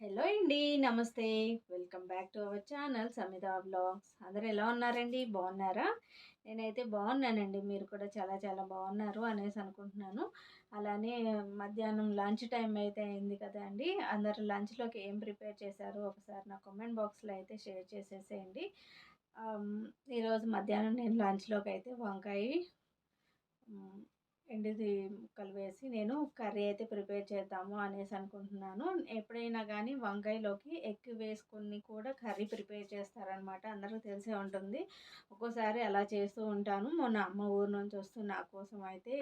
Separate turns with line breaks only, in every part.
Hello అండి, నమస్తే. Welcome back to our channel Samita vlogs. అందరూ ఎలా ఉన్నారండి? బాగున్నారా? నేనైతే బాగున్నానండి. మీరు కూడా చాలా చాలా బాగున్నారు అనేసి అనుకుంటున్నాను. అలానే మధ్యాహ్నం లంచ్ టైం అయితే అయింది కదా అండి. అందరు లంచ్లోకి ఏం ప్రిపేర్ చేశారు ఒకసారి నా కామెంట్ బాక్స్లో అయితే షేర్ చేసేసేయండి. ఈరోజు మధ్యాహ్నం నేను లంచ్లోకి అయితే వంకాయ ఎండుది ముక్కలు వేసి నేను కర్రీ అయితే ప్రిపేర్ చేద్దాము అనేసి అనుకుంటున్నాను. ఎప్పుడైనా కానీ వంకాయలోకి ఎగ్ వేసుకొని కూడా కర్రీ ప్రిపేర్ చేస్తారనమాట. అందరికీ తెలిసే ఉంటుంది. ఒక్కోసారి అలా చేస్తూ ఉంటాను. మొన్న అమ్మ ఊరు నుంచి వస్తూ నా కోసం అయితే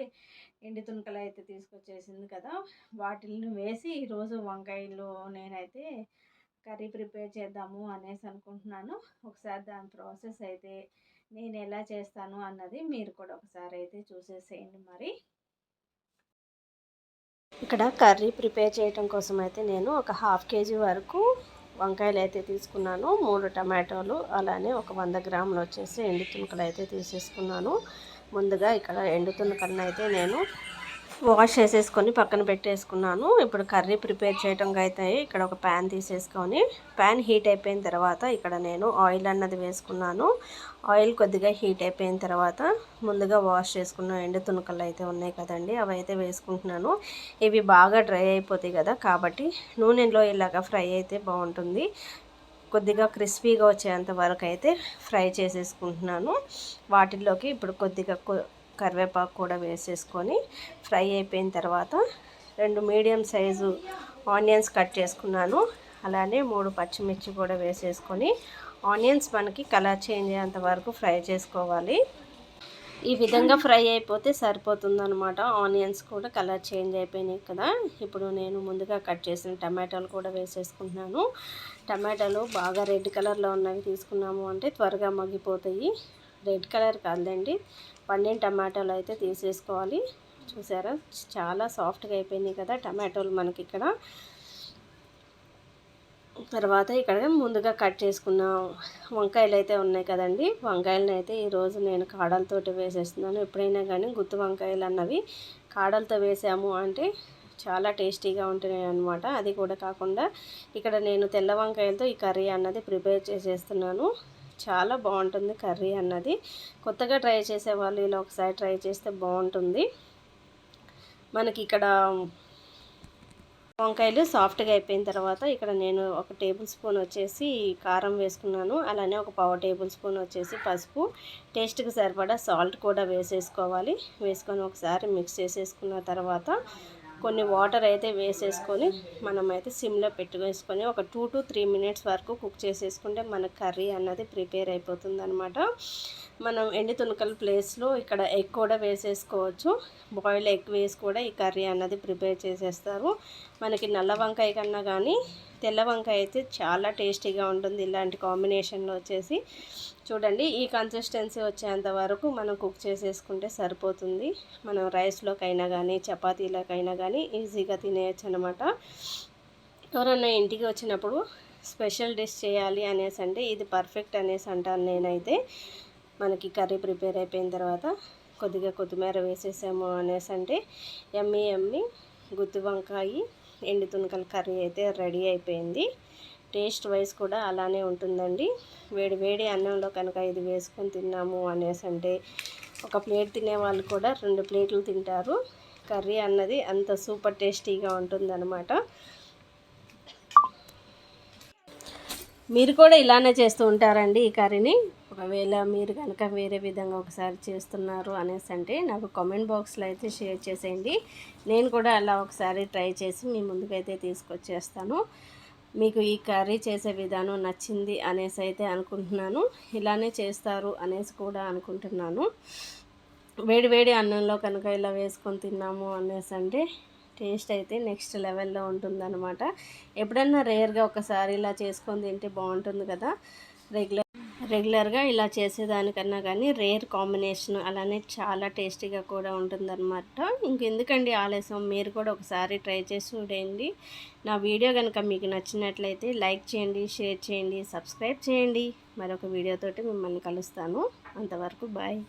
ఎండు తునకలు అయితే తీసుకొచ్చేసింది కదా, వాటిని వేసి ఈరోజు వంకాయలు నేనైతే కర్రీ ప్రిపేర్ చేద్దాము అనేసి అనుకుంటున్నాను. ఒకసారి దాని ప్రాసెస్ అయితే నేను ఎలా చేస్తాను అన్నది మీరు కూడా ఒకసారి అయితే చూసేసేయండి. మరి ఇక్కడ కర్రీ ప్రిపేర్ చేయడం కోసం అయితే నేను ఒక 1/2 kg వరకు వంకాయలు అయితే తీసుకున్నాను. 3 టమాటోలు, అలానే ఒక 100 గ్రాములు వచ్చేసి ఎండు తునకలు అయితే తీసేసుకున్నాను. ముందుగా ఇక్కడ ఎండు తునకలను అయితే నేను వాష్ చేసేసుకొని పక్కన పెట్టేసుకున్నాను. ఇప్పుడు కర్రీ ప్రిపేర్ చేయడానికి అయితే ఇక్కడ ఒక ప్యాన్ తీసేసుకొని ప్యాన్ హీట్ అయిపోయిన తర్వాత ఇక్కడ నేను ఆయిల్ అన్నది వేసుకున్నాను. ఆయిల్ కొద్దిగా హీట్ అయిపోయిన తర్వాత ముందుగా వాష్ చేసుకున్న ఎండు తునకలు అయితే ఉన్నాయి కదండి, అవి అయితే వేసుకుంటున్నాను. ఇవి బాగా డ్రై అయిపోతాయి కదా, కాబట్టి నూనెలో ఇలాగ ఫ్రై అయితే బాగుంటుంది. కొద్దిగా క్రిస్పీగా వచ్చేంత వరకు అయితే ఫ్రై చేసేసుకుంటున్నాను. వాటిల్లోకి ఇప్పుడు కొద్దిగా కరివేపాకు కూడా వేసేసుకొని ఫ్రై అయిపోయిన తర్వాత 2 మీడియం సైజు ఆనియన్స్ కట్ చేసుకున్నాను. అలానే 3 పచ్చిమిర్చి కూడా వేసేసుకొని ఆనియన్స్ మనకి కలర్ చేంజ్ అయ్యేంత వరకు ఫ్రై చేసుకోవాలి. ఈ విధంగా ఫ్రై అయిపోతే సరిపోతుందన్నమాట. ఆనియన్స్ కూడా కలర్ చేంజ్ అయిపోయినాయి కదా. ఇప్పుడు నేను ముందుగా కట్ చేసిన టమాటాలు కూడా వేసేసుకుంటున్నాను. టమాటాలు బాగా రెడ్ కలర్లో ఉన్నవి తీసుకున్నాము అంటే త్వరగా మగ్గిపోతాయి. రెడ్ కలర్ కాదండి, పండిన టమాటాలు అయితే తీసేసుకోవాలి. చూసారా, చాలా సాఫ్ట్గా అయిపోయినాయి కదా టమాటోలు మనకి ఇక్కడ. తర్వాత ఇక్కడ ముందుగా కట్ చేసుకున్న వంకాయలు అయితే ఉన్నాయి కదండి, వంకాయలను అయితే ఈరోజు నేను కాడలతోటి వేసేస్తున్నాను. ఎప్పుడైనా కానీ గుత్తి వంకాయలు అన్నవి కాడలతో వేసాము అంటే చాలా టేస్టీగా ఉంటున్నాయి అన్నమాట. అది కూడా కాకుండా ఇక్కడ నేను తెల్ల వంకాయలతో ఈ కర్రీ అన్నది ప్రిపేర్ చేసేస్తున్నాను. చాలా బాగుంటుంది కర్రీ అన్నది. కొత్తగా ట్రై చేసే వాళ్ళు ఇలా ఒకసారి ట్రై చేస్తే బాగుంటుంది. మనకి ఇక్కడ వంకాయలు సాఫ్ట్గా అయిపోయిన తర్వాత ఇక్కడ నేను 1 టేబుల్ స్పూన్ వచ్చేసి కారం వేసుకున్నాను. అలానే ఒక 1/4 టేబుల్ స్పూన్ వచ్చేసి పసుపు, టేస్ట్కి సరిపడా సాల్ట్ కూడా వేసేసుకోవాలి. వేసుకొని ఒకసారి మిక్స్ చేసేసుకున్న తర్వాత కొన్ని వాటర్ అయితే వేసేసుకొని మనమైతే సిమ్లో పెట్టువేసుకొని ఒక 2 to 3 మినిట్స్ వరకు కుక్ చేసేసుకుంటే మన కర్రీ అన్నది ప్రిపేర్ అయిపోతుంది అనమాట. మనం ఎండు తునకల ప్లేస్లో ఇక్కడ ఎగ్ కూడా వేసేసుకోవచ్చు. బాయిల్డ్ ఎగ్ వేసి కూడా ఈ కర్రీ అన్నది ప్రిపేర్ చేసేస్తారు. మనకి నల్ల వంకాయ కన్నా కానీ తెల్ల వంకాయ అయితే చాలా టేస్టీగా ఉంటుంది ఇలాంటి కాంబినేషన్లో వచ్చేసి. చూడండి, ఈ కన్సిస్టెన్సీ వచ్చేంత వరకు మనం కుక్ చేసేసుకుంటే సరిపోతుంది. మనం రైస్లోకైనా కానీ చపాతీలకైనా కానీ ఈజీగా తినేయచ్చు అనమాట. ఎవరన్నా ఇంటికి వచ్చినప్పుడు స్పెషల్ డిష్ చేయాలి అనేసి అంటే ఇది పర్ఫెక్ట్ అనేసి అంటాను నేనైతే. మనకి కర్రీ ప్రిపేర్ అయిపోయిన తర్వాత కొద్దిగా కొత్తిమీర వేసేసాము అనేసి అంటే ఎమ్మి ఎమ్మి గుత్తి వంకాయ ఎండు తునకల కర్రీ అయితే రెడీ అయిపోయింది. టేస్ట్ వైజ్ కూడా అలానే ఉంటుందండి. వేడి వేడి అన్నంలో కనుక ఇది వేసుకొని తిన్నాము అనేసి అంటే ఒక ప్లేట్ తినే వాళ్ళు కూడా 2 ప్లేట్లు తింటారు. కర్రీ అన్నది అంత సూపర్ టేస్టీగా ఉంటుందన్నమాట. మీరు కూడా ఇలానే చేస్తూ ఉంటారండి ఈ కర్రీని? ఒకవేళ మీరు కనుక వేరే విధంగా ఒకసారి చేస్తున్నారు అనేసి అంటే నాకు కామెంట్ బాక్స్లో అయితే షేర్ చేసేయండి. నేను కూడా అలా ఒకసారి ట్రై చేసి మీ ముందుకైతే తీసుకొచ్చేస్తాను. మీకు ఈ కర్రీ చేసే విధానం నచ్చింది అనేసి అయితే అనుకుంటున్నాను. ఇలానే చేస్తారు అనేసి కూడా అనుకుంటున్నాను. వేడి వేడి అన్నంలో కనుక ఇలా వేసుకొని తిన్నాము అనేసి అంటే టేస్ట్ అయితే నెక్స్ట్ లెవెల్లో ఉంటుందన్నమాట. ఎప్పుడన్నా రేర్గా ఒకసారి ఇలా చేసుకొని తింటే బాగుంటుంది కదా. రెగ్యులర్గా ఇలా చేసేదానికన్నా కానీ రేర్ కాంబినేషన్ అలానే చాలా టేస్టీగా కూడా ఉంటుందన్నమాట. ఇంకెందుకండి ఆలస్యం, మీరు కూడా ఒకసారి ట్రై చేసి చూడండి. నా వీడియో కనుక మీకు నచ్చినట్లయితే లైక్ చేయండి, షేర్ చేయండి, సబ్స్క్రైబ్ చేయండి. మరొక వీడియోతోటి మిమ్మల్ని కలుస్తాను. అంతవరకు బాయ్.